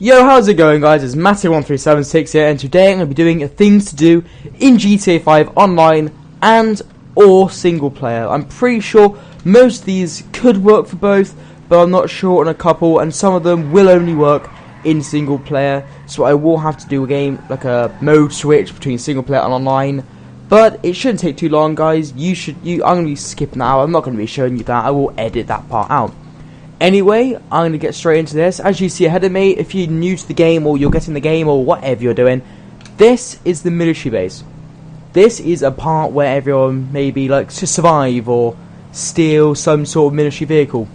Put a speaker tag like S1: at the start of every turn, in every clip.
S1: Yo, how's it going, guys? It's Matty1376 here, and today I'm going to be doing things to do in GTA 5 online and or single player. I'm pretty sure most of these could work for both, but I'm not sure on a couple, and some of them will only work in single player. So I will have to do a game, like a mode switch between single player and online. But it shouldn't take too long, guys. I'm going to be skipping that out. I'm not going to be showing you that. I will edit that part out. Anyway, I'm going to get straight into this. As you see ahead of me, if you're new to the game or you're getting the game or whatever you're doing, this is the military base. This is a part where everyone maybe likes to survive or steal some sort of military vehicle.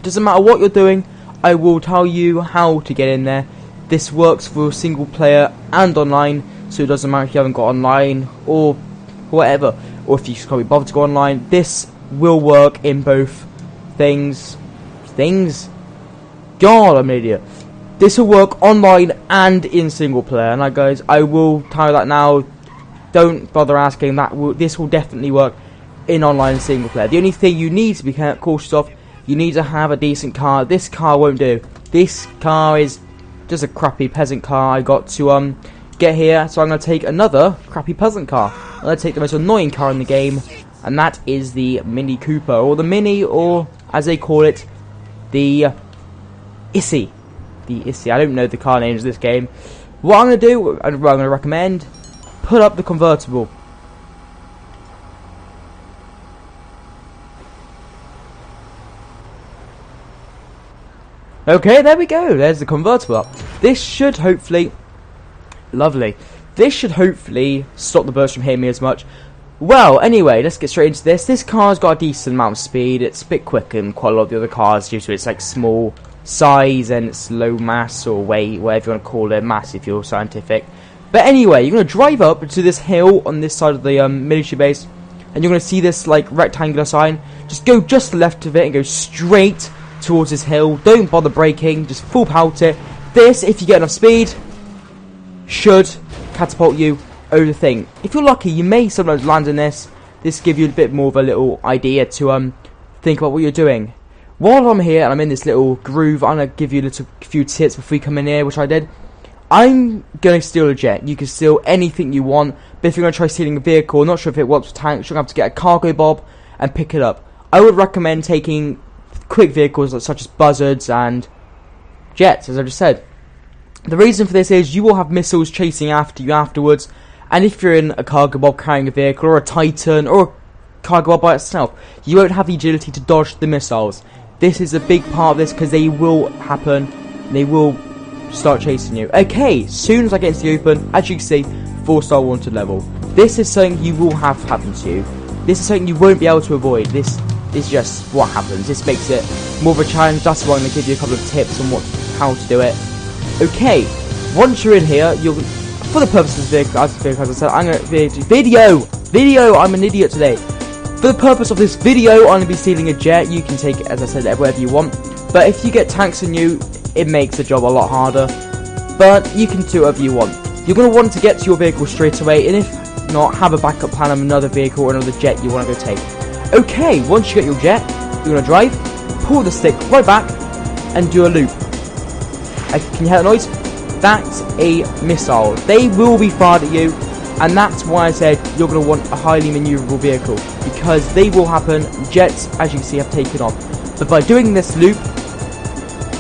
S1: Doesn't matter what you're doing, I will tell you how to get in there. This works for single player and online, so it doesn't matter if you haven't got online or whatever, or if you can't be bothered to go online. This will work in both things. God, I'm an idiot. This will work online and in single player. And guys, I will tell you that now. Don't bother asking. This will definitely work in online and single player. The only thing you need to be cautious of, you need to have a decent car. This car won't do. This car is just a crappy peasant car I got to get here. So I'm going to take another crappy peasant car. I'm going to take the most annoying car in the game, and that is the Mini Cooper, or the Mini, or as they call it, the Issy. The Issy. I don't know the car names of this game. What I'm going to do, what I'm going to recommend, put up the convertible. Okay, there we go. There's the convertible up. This should hopefully... Lovely. This should hopefully stop the birds from hitting me as much. Well, anyway, let's get straight into this. This car's got a decent amount of speed. It's a bit quicker than quite a lot of the other cars due to its small size and its low mass or weight, whatever you want to call it, mass if you're scientific. But anyway, you're going to drive up to this hill on this side of the military base, and you're going to see this rectangular sign. Just go just to the left of it and go straight towards this hill. Don't bother braking, just full pelt it. This, if you get enough speed, should catapult you over the thing. If you're lucky, you may sometimes land in this. This gives you a bit more of a little idea to think about what you're doing. While I'm here and I'm in this little groove, I'm going to give you a few tips before we come in here, which I did. I'm going to steal a jet. You can steal anything you want, but if you're going to try stealing a vehicle, not sure if it works with tanks, you're going to have to get a cargo bob and pick it up. I would recommend taking quick vehicles such as buzzards and jets, as I just said. The reason for this is you will have missiles chasing after you afterwards, and if you're in a cargo bob carrying a vehicle, or a Titan, or a cargo bob by itself, you won't have the agility to dodge the missiles. This is a big part of this because they will happen. They will start chasing you. Okay, soon as I get into the open, as you can see, 4-star wanted level. This is something you will have happen to you. This is something you won't be able to avoid. This is just what happens. This makes it more of a challenge. That's why I'm going to give you a couple of tips on how to do it. Okay, once you're in here, for the purpose of this video, as I said, I'm going to video. I'm an idiot today. For the purpose of this video, I'm going to be stealing a jet. You can take it, as I said, wherever you want. But if you get tanks on you, it makes the job a lot harder. But you can do whatever you want. You're going to want to get to your vehicle straight away, and if not, have a backup plan of another vehicle or another jet you want to go take. Okay, once you get your jet, you're going to drive, pull the stick right back, and do a loop. Can you hear that noise? That's a missile. They will be fired at you, and that's why I said you're going to want a highly maneuverable vehicle, because they will happen. Jets, as you can see, have taken off. But by doing this loop,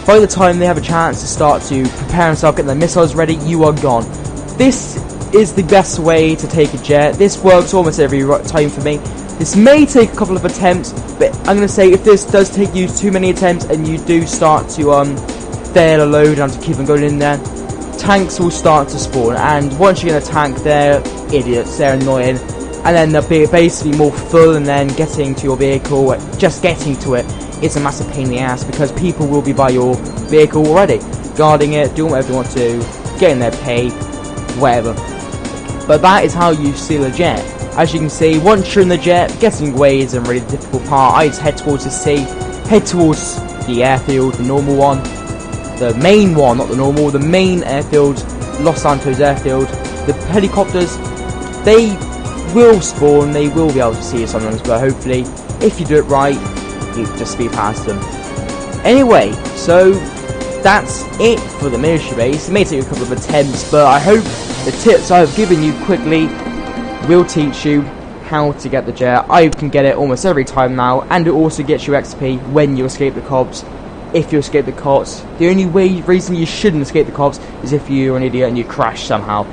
S1: by the time they have a chance to start to prepare themselves, get their missiles ready, you are gone. This is the best way to take a jet. This works almost every time for me. This may take a couple of attempts, but I'm going to say if this does take you too many attempts and you do start to fail a load and have to keep on going in there, tanks will start to spawn, and once you're in a tank, they're idiots, they're annoying, and then they'll be basically more full, and then getting to your vehicle, just getting to it, is a massive pain in the ass, because people will be by your vehicle already, guarding it, doing whatever they want to, getting their pay, whatever. But that is how you steal a jet. As you can see, once you're in the jet, getting away is a really difficult part. I just head towards the sea, head towards the airfield, the normal one, the main one, not the normal, the main airfield, Los Santos airfield. The helicopters, they will spawn, they will be able to see you sometimes, but hopefully, if you do it right, you just speed past them. Anyway, so that's it for the military base. It may take a couple of attempts, but I hope the tips I've given you quickly will teach you how to get the jet. I can get it almost every time now, and it also gets you XP when you escape the cops. If you escape the cops, the only reason you shouldn't escape the cops is if you're an idiot and you crash somehow.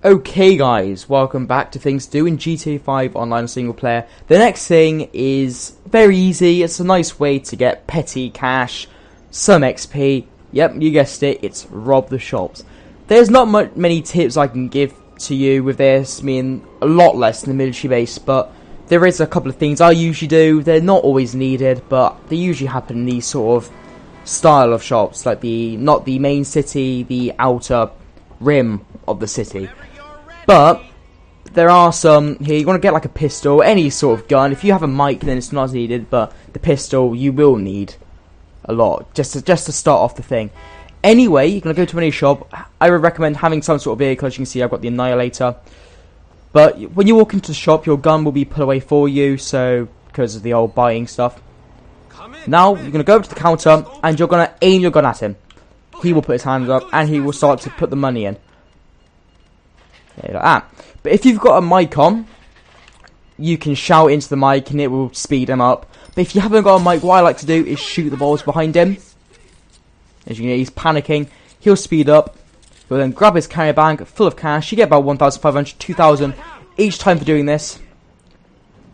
S1: Okay guys, welcome back to things to do in GTA 5 online single player. The next thing is very easy. It's a nice way to get petty cash, some XP. Yep, you guessed it, it's rob the shops. There's not many tips I can give to you with this, meaning a lot less than the military base, but there is a couple of things I usually do. They're not always needed, but they usually happen in these sort of style of shops, like not the main city, the outer rim of the city. But there are some here. You want to get like a pistol, any sort of gun. If you have a mic, then it's not as needed, but the pistol you will need a lot just to start off the thing. Anyway, you're going to go to any shop. I would recommend having some sort of vehicle. As you can see, I've got the Annihilator. But when you walk into the shop, your gun will be put away for you, so because of the old buying stuff. Now, you're going to go up to the counter, and you're going to aim your gun at him. He will put his hands up, and he will start to put the money in. Yeah, like that. But if you've got a mic on, you can shout into the mic, and it will speed him up. But if you haven't got a mic, what I like to do is shoot the balls behind him. As you can hear, he's panicking. He'll speed up. He'll then grab his carry bag full of cash. You get about 1,500, 2,000 each time for doing this.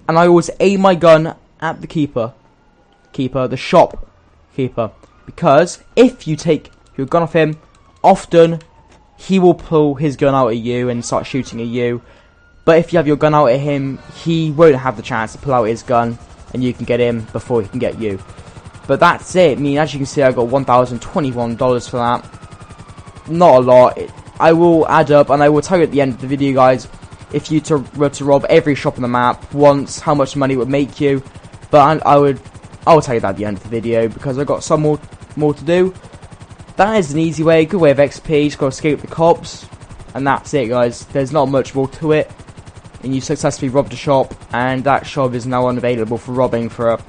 S1: And I always aim my gun at the the shopkeeper, because if you take your gun off him, often he will pull his gun out at you and start shooting at you. But if you have your gun out at him, he won't have the chance to pull out his gun, and you can get him before he can get you. But that's it. I mean, as you can see, I got $1,021 for that. Not a lot. I will add up, and I will tell you at the end of the video, guys, if you were to rob every shop on the map once, how much money it would make you. But I will tell you that at the end of the video, because I've got some more to do. That is an easy way, good way of XP. Just got to escape the cops, and that's it, guys. There's not much more to it. And you successfully robbed a shop, and that shop is now unavailable for robbing for a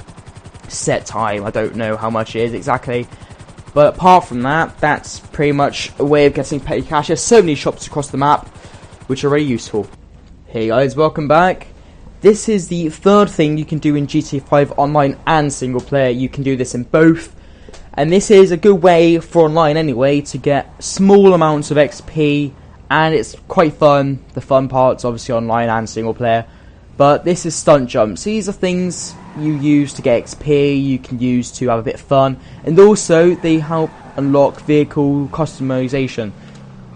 S1: set time. I don't know how much it is exactly, but apart from that, that's pretty much a way of getting petty cash. There's so many shops across the map, which are very useful. Hey guys, welcome back. This is the third thing you can do in GTA 5 online and single player. You can do this in both, and this is a good way for online anyway to get small amounts of XP, and it's quite fun. The fun part's obviously online and single player, but this is Stunt Jumps. These are things you use to get XP, you can use to have a bit of fun, and also they help unlock vehicle customization.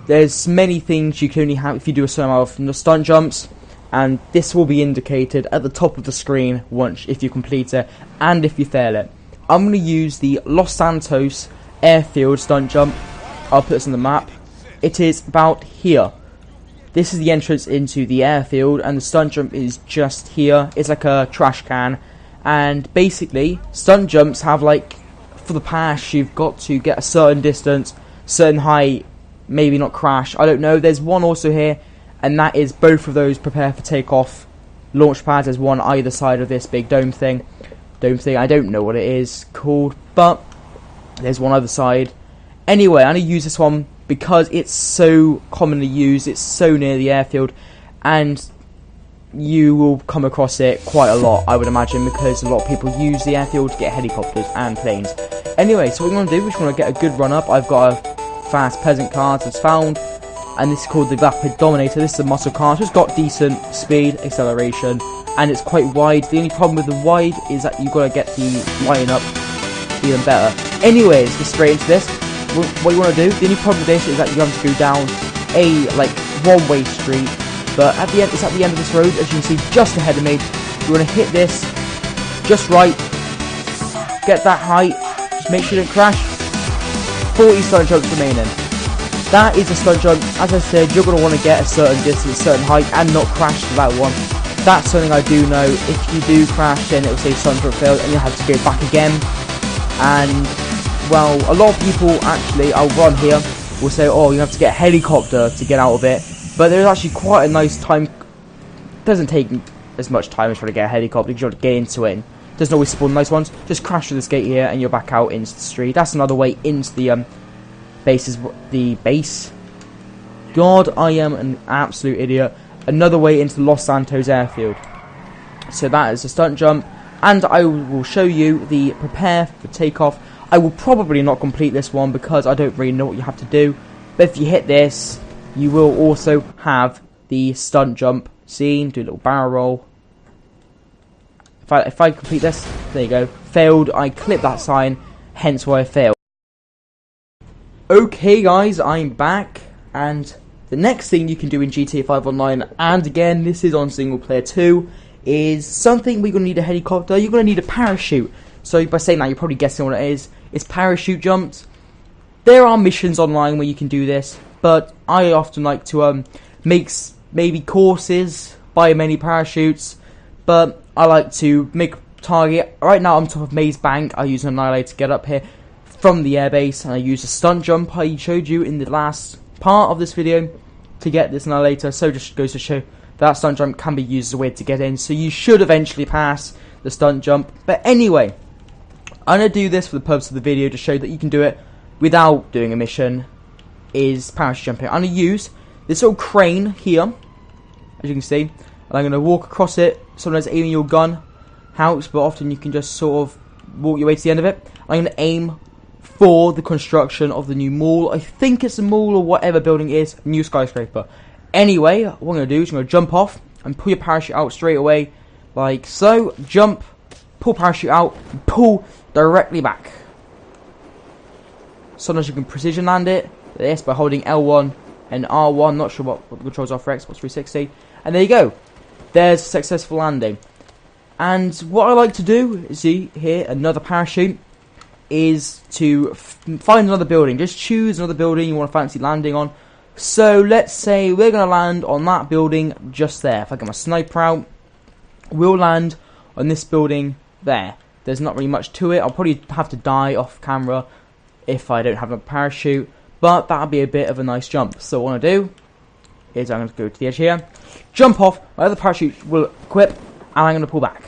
S1: There's many things you can only have if you do a certain amount from the Stunt Jumps, and this will be indicated at the top of the screen once if you complete it and if you fail it. I'm going to use the Los Santos airfield Stunt Jump. I'll put this on the map. It is about here. This is the entrance into the airfield, and the Stunt Jump is just here. It's like a trash can. And basically, Stunt Jumps have, like, for the pass, you've got to get a certain distance, certain height, maybe not crash. I don't know. There's one also here, and that is both of those prepare for takeoff launch pads. There's one either side of this big dome thing. I don't know what it is called, but there's one other side. Anyway, I'm going to use this one because it's so commonly used. It's so near the airfield, and you will come across it quite a lot, I would imagine, because a lot of people use the airfield to get helicopters and planes. Anyway, so what we're going to do, we just want to get a good run up. I've got a fast peasant car that's found, and this is called the Rapid Dominator. This is a muscle car, so it's got decent speed, acceleration, and it's quite wide. The only problem with the wide is that you've got to get the line up even better. Anyways, let's get straight into this. What you want to do, the only problem with this is that you have to go down a one-way street, but at the end, it's at the end of this road, as you can see just ahead of me. You want to hit this just right, get that height, just make sure you don't crash. 40 stunt jumps remaining. That is a stunt jump. As I said, you're going to want to get a certain distance, a certain height, and not crash to that one. That's something I do know. If you do crash, then it will say stunt jump failed, and you'll have to go back again. And, well, a lot of people actually, I'll run here, will say, oh, you have to get a helicopter to get out of it. But there's actually quite a nice time. It doesn't take as much time as trying to get a helicopter, because you have to get into it and doesn't always spawn nice ones. Just crash through this gate here, and you're back out into the street. That's another way into the base. God, I am an absolute idiot. Another way into the Los Santos airfield. So that is a stunt jump, and I will show you the prepare for takeoff. I will probably not complete this one because I don't really know what you have to do. But if you hit this, you will also have the stunt jump scene. Do a little barrel roll. If I complete this, there you go. Failed. I clipped that sign, hence why I failed. Okay, guys, I'm back, and the next thing you can do in GTA 5 Online, and again, this is on single player too, is something we're going to need a helicopter. You're going to need a parachute. So by saying that, you're probably guessing what it is. It's parachute jumps. There are missions online where you can do this, but I often like to make maybe courses, buy many parachutes, but I like to make a target. Right now I'm top of Maze Bank. I use an Annihilator to get up here from the airbase, and I use a stunt jump I showed you in the last part of this video to get this Annihilator. So just goes to show that stunt jump can be used as a way to get in, so you should eventually pass the stunt jump. But anyway, I'm going to do this for the purpose of the video to show that you can do it without doing a mission, is parachute jumping. I'm going to use this little crane here, as you can see, and I'm going to walk across it. Sometimes aiming your gun helps, but often you can just sort of walk your way to the end of it. I'm going to aim for the construction of the new mall. I think it's a mall or whatever building it is, new skyscraper. Anyway, what I'm going to do is I'm going to jump off and pull your parachute out straight away, like so. Jump, pull parachute out, and pull directly back. Sometimes you can precision land it, this by holding L1 and R1, not sure what the controls are for Xbox 360. And there you go, there's a successful landing. And what I like to do, see here, another parachute, is to find another building. Just choose another building you want to fancy landing on. So let's say we're going to land on that building just there. If I get my sniper out, we'll land on this building there. There's not really much to it. I'll probably have to die off camera if I don't have a parachute, but that'll be a bit of a nice jump. So what I'm going to do is I'm going to go to the edge here, jump off, my other parachute will equip, and I'm going to pull back.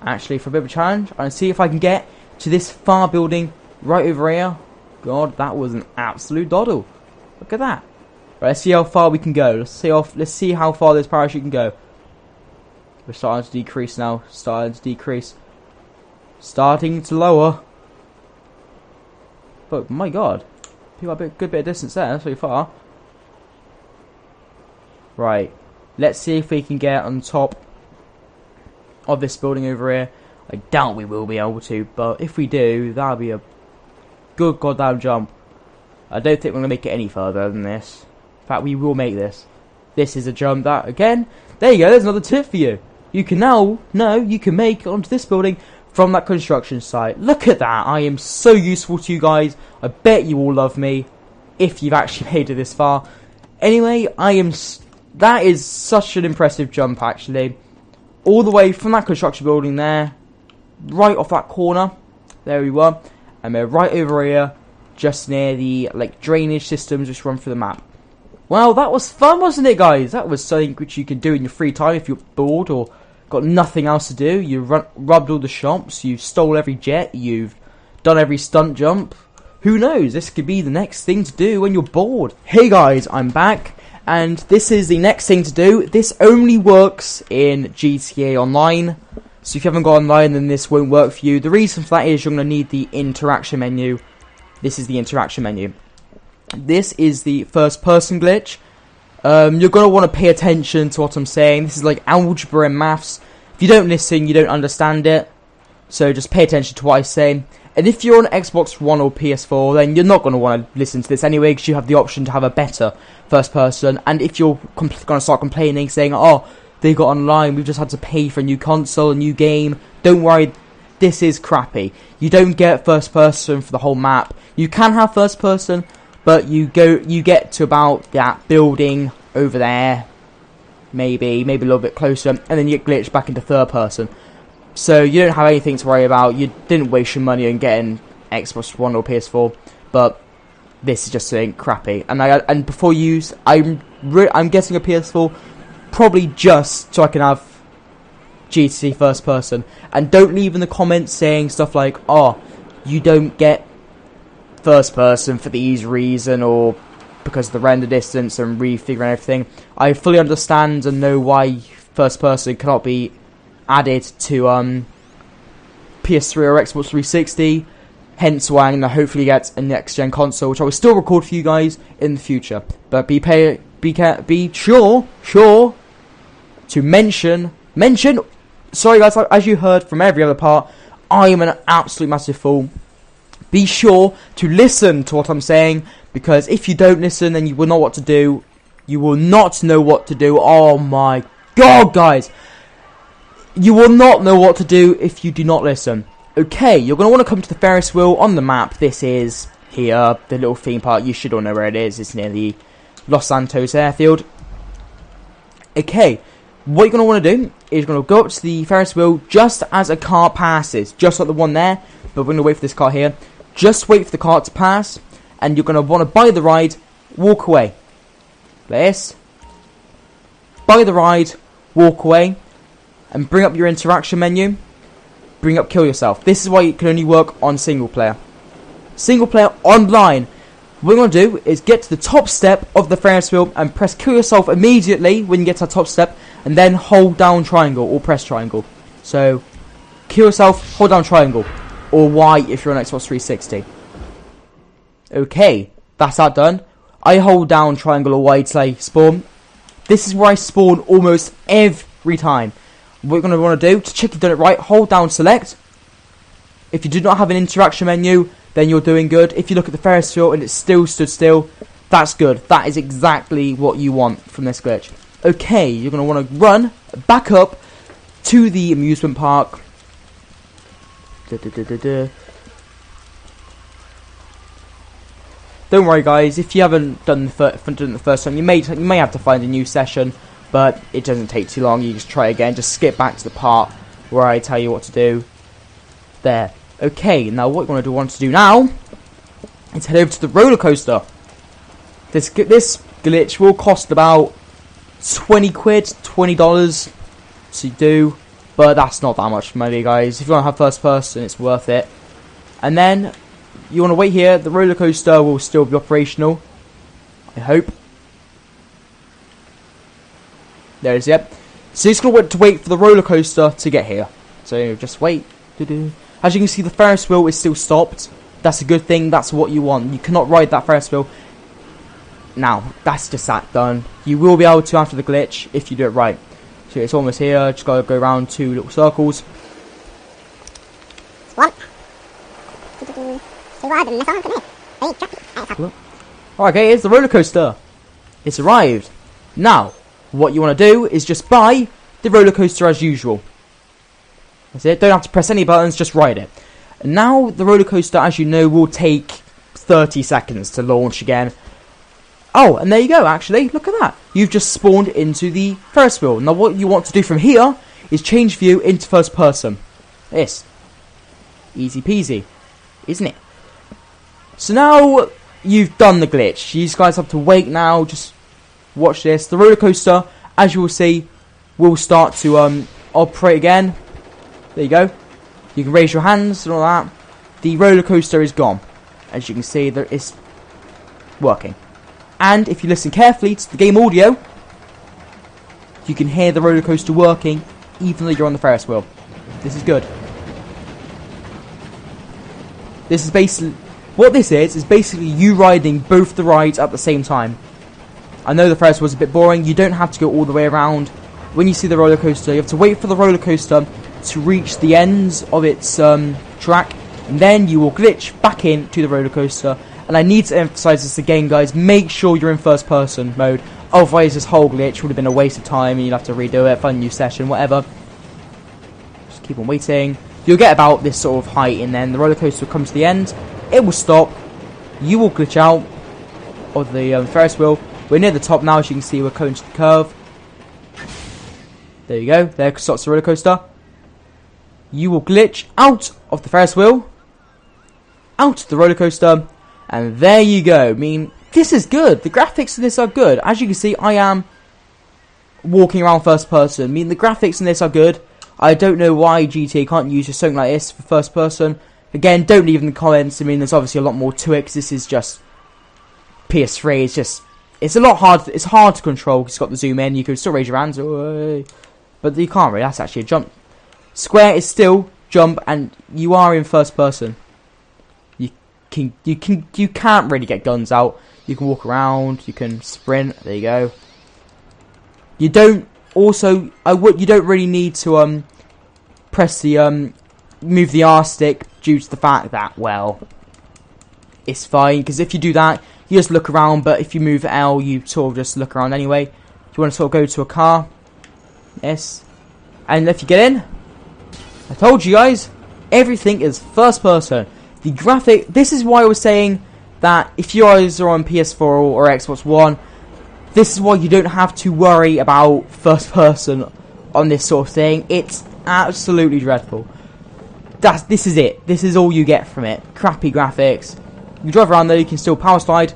S1: Actually, for a bit of a challenge, I'm going to see if I can get to this far building right over here. God, that was an absolute doddle. Look at that. Right, let's see how far we can go. Let's see how far this parachute can go. We're starting to decrease now. Starting to decrease. Starting to lower. But my God, people have a good bit of distance there. That's pretty far. Right, let's see if we can get on top of this building over here. I doubt we will be able to, but if we do, that'll be a good goddamn jump. I don't think we're going to make it any further than this. In fact, we will make this. This is a jump that, again, there you go, there's another tip for you. You can now know you can make it onto this building from that construction site. Look at that. I am so useful to you guys. I bet you all love me if you've actually made it this far. Anyway, that is such an impressive jump, actually. All the way from that construction building there, right off that corner. There we were. And we're right over here, just near the drainage systems which run through the map. Well, that was fun, wasn't it, guys? That was something which you can do in your free time if you're bored or got nothing else to do. You rubbed all the shops, you stole every jet, you've done every stunt jump. Who knows? This could be the next thing to do when you're bored. Hey guys, I'm back, and this is the next thing to do. This only works in GTA Online. So if you haven't got online, then this won't work for you. The reason for that is you're going to need the interaction menu. This is the interaction menu. This is the first person glitch. You're going to want to pay attention to what I'm saying. This is like algebra and maths. If you don't listen, you don't understand it. So just pay attention to what I say. And if you're on Xbox One or PS4, then you're not going to want to listen to this anyway, because you have the option to have a better first person. And if you're going to start complaining, saying, oh, they got online, we've just had to pay for a new console, a new game, don't worry, this is crappy. You don't get first person for the whole map. You can have first person, but you get to about that building over there, maybe a little bit closer, and then you get glitched back into third person. So you don't have anything to worry about. You didn't waste your money on getting Xbox One or PS4, but this is just something crappy. And before you use, I'm getting a PS4 probably just so I can have GTC first person. And don't leave in the comments saying stuff like, oh, you don't get first person for these reason, or because of the render distance and refiguring everything. I fully understand and know why first person cannot be added to PS3 or Xbox 360. Hence why I'm going to hopefully get a next gen console, which I will still record for you guys in the future. But be sure to mention. Sorry guys, as you heard from every other part, I am an absolute massive fool. Be sure to listen to what I'm saying, because if you don't listen, then you will not know what to do. You will not know what to do. Oh my god, guys! You will not know what to do if you do not listen. Okay, you're going to want to come to the Ferris wheel on the map. This is here, the little theme park. You should all know where it is. It's near the Los Santos airfield. Okay, what you're going to want to do is you're going to go up to the Ferris wheel just as a car passes. Just like the one there, but we're going to wait for this car here. Just wait for the car to pass, and you're going to want to buy the ride, walk away. Like this. Buy the ride, walk away, and bring up your interaction menu. Bring up kill yourself. This is why it can only work on single player. Single player online. What we're going to do is get to the top step of the Ferris wheel and press kill yourself immediately when you get to the top step, and then hold down triangle or press triangle. So kill yourself, hold down triangle, or Y if you're on Xbox 360. Okay, that's that done. I hold down triangle or Y till I spawn. This is where I spawn almost every time. What you're going to want to do to check you've done it right, hold down select. If you do not have an interaction menu, then you're doing good. If you look at the Ferris wheel and it's still stood still, that's good. That is exactly what you want from this glitch. Okay, you're going to want to run back up to the amusement park. Don't worry guys, if you haven't done the first time, you may have to find a new session. But it doesn't take too long. You just try again. Just skip back to the part where I tell you what to do. There. Okay, now what you want to do now is head over to the roller coaster. This glitch will cost about 20 quid, $20 to do, but that's not that much money, guys. If you want to have first person, it's worth it. And then you want to wait here. The roller coaster will still be operational, I hope. There it is, yep. So you're just going to wait for the roller coaster to get here. So just wait. As you can see, the Ferris wheel is still stopped. That's a good thing. That's what you want. You cannot ride that Ferris wheel. Now, that's just that done. You will be able to after the glitch if you do it right. So it's almost here. Just got to go around 2 little circles. Okay, here's the roller coaster. It's arrived. Now, what you want to do is just buy the roller coaster as usual. That's it. Don't have to press any buttons, just ride it. And now the roller coaster, as you know, will take 30 seconds to launch again. Oh, and there you go, actually. Look at that. You've just spawned into the Ferris wheel. Now what you want to do from here is change view into first person. This. Easy peasy, isn't it? So now you've done the glitch. You guys have to wait now. Just watch this. The roller coaster, as you will see, will start to operate again. There you go. You can raise your hands and all that. The roller coaster is gone. As you can see, there is working. And if you listen carefully to the game audio, you can hear the roller coaster working, even though you're on the Ferris wheel. This is good. This is basically what this is basically you riding both the rides at the same time. I know the Ferris wheel was a bit boring. You don't have to go all the way around. When you see the roller coaster, you have to wait for the roller coaster to reach the ends of its track, and then you will glitch back into the roller coaster. And I need to emphasize this again, guys. Make sure you're in first person mode. Otherwise, this whole glitch would have been a waste of time, and you'd have to redo it, find a new session, whatever. Just keep on waiting. You'll get about this sort of height, and then the roller coaster will come to the end. It will stop. You will glitch out of the Ferris wheel. We're near the top now, as you can see. We're going to the curve. There you go. There stops the roller coaster. You will glitch out of the Ferris wheel, out of the roller coaster, and there you go. I mean, this is good. The graphics in this are good. As you can see, I am walking around first person. I mean, the graphics in this are good. I don't know why GTA can't use just something like this for first person. Again, don't leave in the comments. I mean, there's obviously a lot more to it because this is just PS3. It's a lot hard. It's hard to control because it's got the zoom in. You can still raise your hands, but you can't really. That's actually a jump. Square is still jump, and you are in first person. You can't really get guns out. You can walk around. You can sprint. There you go. You don't you don't really need to press the move the R stick due to the fact that, well, it's fine because if you do that you just look around, but if you move L you sort of just look around anyway. You want to sort of go to a car, yes, and if you get in, I told you guys, everything is first person. The graphic, this is why I was saying that if you guys are on PS4 or Xbox One, this is why you don't have to worry about first person on this sort of thing. It's absolutely dreadful. This is it. This is all you get from it. Crappy graphics. You drive around though, you can still power slide.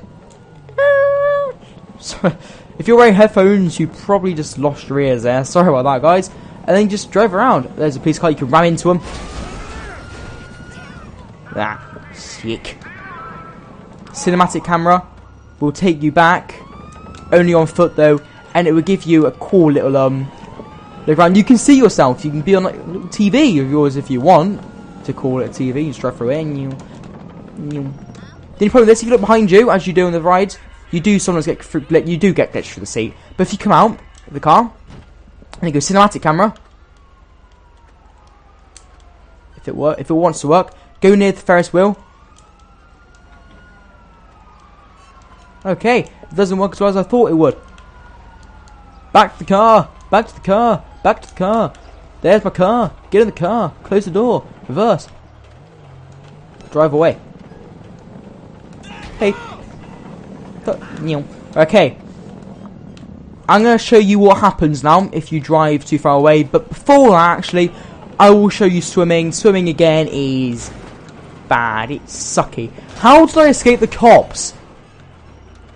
S1: So, if you're wearing headphones, you probably just lost your ears there. Sorry about that, guys. And then you just drive around. There's a police car, you can ram into them. Sick. Cinematic camera will take you back. Only on foot though, and it will give you a cool little look around. You can see yourself. You can be on like a little TV of yours if you want to call it a TV. You just drive through it and you. The only problem with this, if you look behind you as you do on the rides, you do sometimes get glitched through the seat. But if you come out of the car and you go cinematic camera, if it wants to work, go near the Ferris wheel. Okay, it doesn't work as well as I thought it would. Back to the car, back to the car, back to the car. There's my car. Get in the car. Close the door. Reverse. Drive away. Hey. Okay. I'm going to show you what happens now if you drive too far away. But before that, actually, I will show you swimming. Swimming again is bad. It's sucky. How did I escape the cops?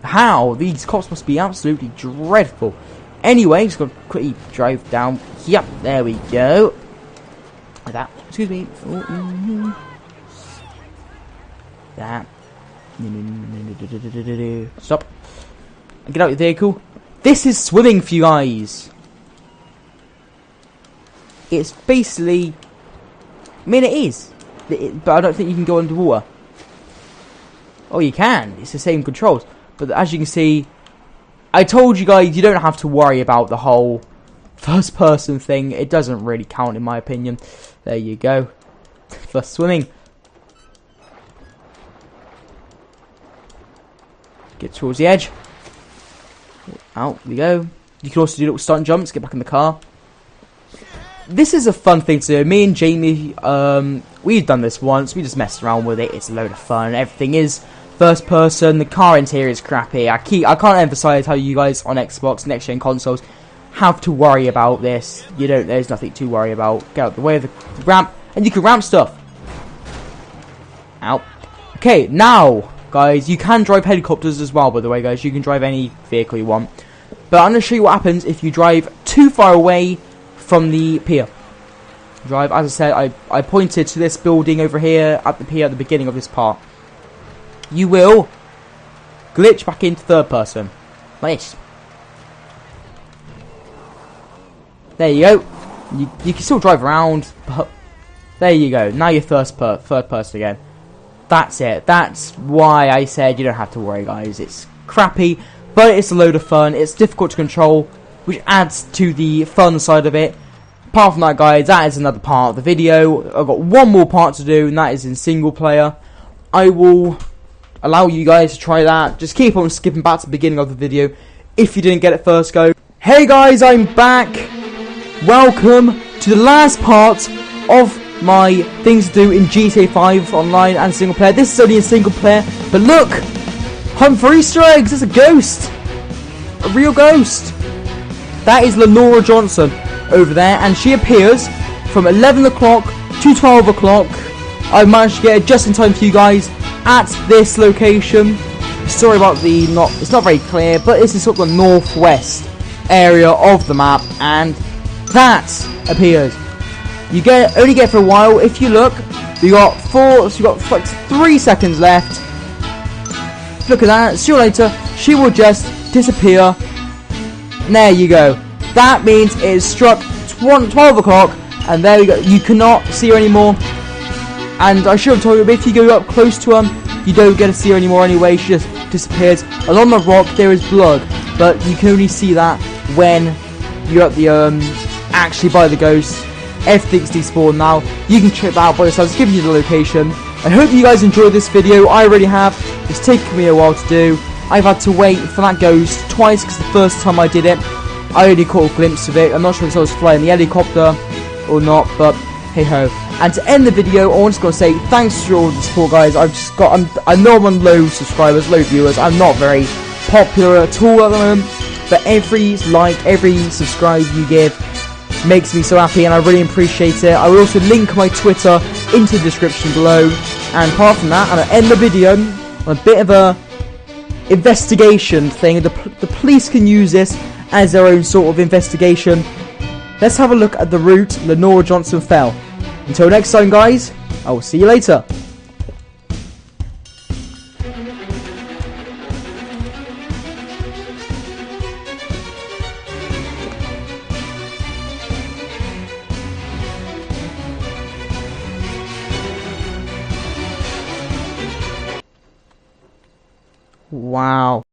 S1: How? These cops must be absolutely dreadful. Anyway, just gonna quickly drive down. Yep, there we go. Like that. Excuse me. That. Stop. Get out of your vehicle. This is swimming for you guys. It's basically, I mean, it is, but I don't think you can go underwater. Oh, you can. It's the same controls. But as you can see, I told you guys you don't have to worry about the whole first person thing. It doesn't really count in my opinion. There you go. For swimming. Get towards the edge. Out we go. You can also do little stunt jumps, get back in the car. This is a fun thing to do. Me and Jamie, we've done this once. We just messed around with it. It's a load of fun. Everything is first person. The car interior is crappy. I can't emphasize how you guys on Xbox next gen consoles have to worry about this. You don't. There's nothing to worry about. Get out of the way of the ramp, and you can ramp stuff. Out. Okay, now, guys, you can drive helicopters as well. By the way, guys, you can drive any vehicle you want. But I'm going to show you what happens if you drive too far away from the pier. Drive, as I said, I pointed to this building over here at the pier at the beginning of this part. You will glitch back into third person. Like this. There you go. You can still drive around, but there you go. Now you're third person again. That's it. That's why I said you don't have to worry, guys. It's crappy, but it's a load of fun. It's difficult to control, which adds to the fun side of it. Apart from that, guys, that is another part of the video. I've got one more part to do, and that is in single player. I will allow you guys to try that. Just keep on skipping back to the beginning of the video if you didn't get it first go. Hey guys, I'm back. Welcome to the last part of my things to do in GTA 5 online and single player. This is only in single player, but look, hunt for Easter eggs. It's a ghost, a real ghost. That is Leonora Johnson over there, and she appears from 11 o'clock to 12 o'clock. I managed to get it just in time for you guys at this location. Sorry about the it's not very clear, but this is sort of the northwest area of the map, and that appears You only get for a while. If you look, you got like 3 seconds left. Look at that. See you later. She will just disappear. There you go. That means it is struck 12 o'clock, and there we go. You cannot see her anymore. And I should have told you, but if you go up close to her, you don't get to see her anymore anyway. She just disappears. And on the rock there is blood, but you can only see that when you're at the actually by the ghost. Everything's despawned now. You can check that out by yourselves. Giving you the location. I hope you guys enjoyed this video. I already have. It's taken me a while to do. I've had to wait for that ghost twice because the first time I did it, I only caught a glimpse of it. I'm not sure if I was flying the helicopter or not, but hey ho. And to end the video, I just got to say thanks for all the support, guys. I know I'm on low subscribers, low viewers. I'm not very popular at all at the moment, but every like, every subscribe you give makes me so happy, and I really appreciate it. I will also link my Twitter into the description below. And apart from that, I'm going to end the video on a bit of a investigation thing. The police can use this as their own sort of investigation. Let's have a look at the route Leonora Johnson fell. Until next time, guys, I will see you later. Wow.